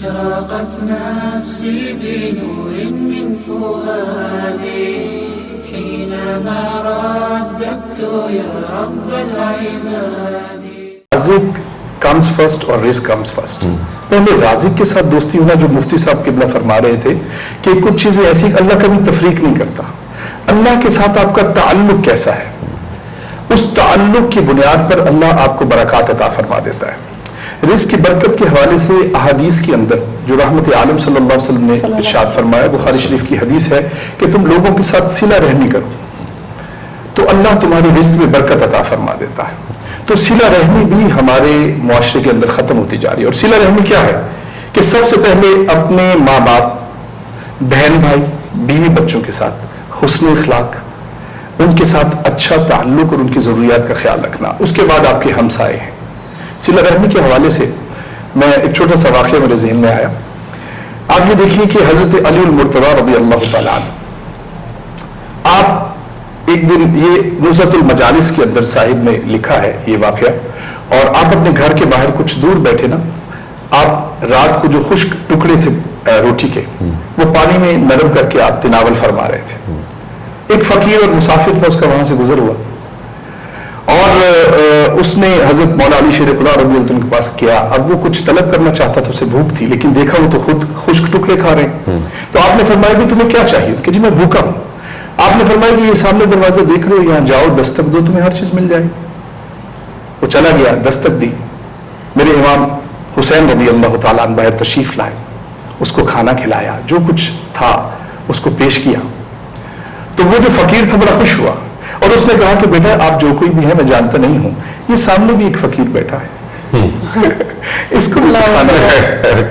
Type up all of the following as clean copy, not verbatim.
أشرقت نفسي بنور من فؤادي حينما رددت يا رب العباد. رازق comes first اور رزق comes first. پہلے رازق کے ساتھ دوستی ہونا، جو مفتی صاحب قبلہ فرما رہے تھے کہ کچھ چیزیں ایسی اللہ کبھی تفریق نہیں کرتا. اللہ کے ساتھ آپ کا تعلق کیسا ہے، اس تعلق کی بنیاد پر اللہ آپ کو برکات عطا فرما دیتا ہے. رزق کی برکت کے حوالے سے احادیث کے اندر جو رحمت عالم صلی اللہ علیہ وسلم نے ارشاد فرمایا، بخاری شریف کی حدیث ہے کہ تم لوگوں کے ساتھ صلہ رحمی کرو تو اللہ تمہاری رزق میں برکت عطا فرما دیتا ہے. تو صلہ رحمی بھی ہمارے معاشرے کے اندر ختم ہوتی جا رہی ہے. اور صلہ رحمی کیا ہے کہ سب سے پہلے اپنے ماں باپ، بہن بھائی، بیوی بچوں کے ساتھ حسن اخلاق، ان کے ساتھ اچھا تعلق اور ان کی ضروریات کا خیال رکھنا. اس کے بعد آپ کے ہمسائے ہیں. صلہ رحمی کے حوالے سے میں ایک چھوٹا سا واقعہ میرے ذہن میں آیا. آپ یہ دیکھیے کہ حضرت علی المرتضیٰ رضی اللہ تعالیٰ عنہ، آپ ایک دن، یہ نزہۃ المجالس کے اندر صاحب نے لکھا ہے یہ واقعہ، اور آپ اپنے گھر کے باہر کچھ دور بیٹھے نا، آپ رات کو جو خشک ٹکڑے تھے روٹی کے، وہ پانی میں نرم کر کے آپ تناول فرما رہے تھے. ایک فقیر اور مسافر تھا، اس کا وہاں سے گزر ہوا اور اس نے حضرت مولا علی شیر خدا رضی اللہ عنہ کے پاس کیا. اب وہ کچھ طلب کرنا چاہتا تھا، اسے بھوک تھی، لیکن دیکھا وہ تو خود خشک ٹکڑے کھا رہے ہیں. تو آپ نے فرمایا کہ تمہیں کیا چاہیے؟ کہ جی میں بھوکا ہوں. آپ نے فرمایا کہ یہ سامنے دروازہ دیکھ رہے ہو، یہاں جاؤ، دستک دو، تمہیں ہر چیز مل جائے. وہ چلا گیا، دستک دی. میرے امام حسین رضی اللہ تعالیٰ عنہ باہر تشریف لائے، اس کو کھانا کھلایا، جو کچھ تھا اس کو پیش کیا. تو وہ جو فقیر تھا بڑا خوش ہوا اور اس نے کہا کہ بیٹا آپ جو کوئی بھی ہے میں جانتا نہیں ہوں، یہ سامنے بھی ایک فقیر بیٹھا ہے اس کو کھانا ہے.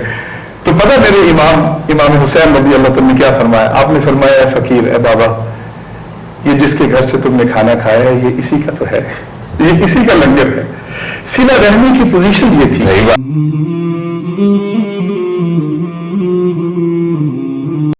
تو پتہ میرے امام حسین رضی اللہ تعالیٰ نے کیا فرمایا؟ آپ نے فرمایا اے فقیر، اے بابا، یہ جس کے گھر سے تم نے کھانا کھایا ہے یہ اسی کا تو ہے، یہ اسی کا لنگر ہے. صلہ رحمی کی پوزیشن یہ تھی.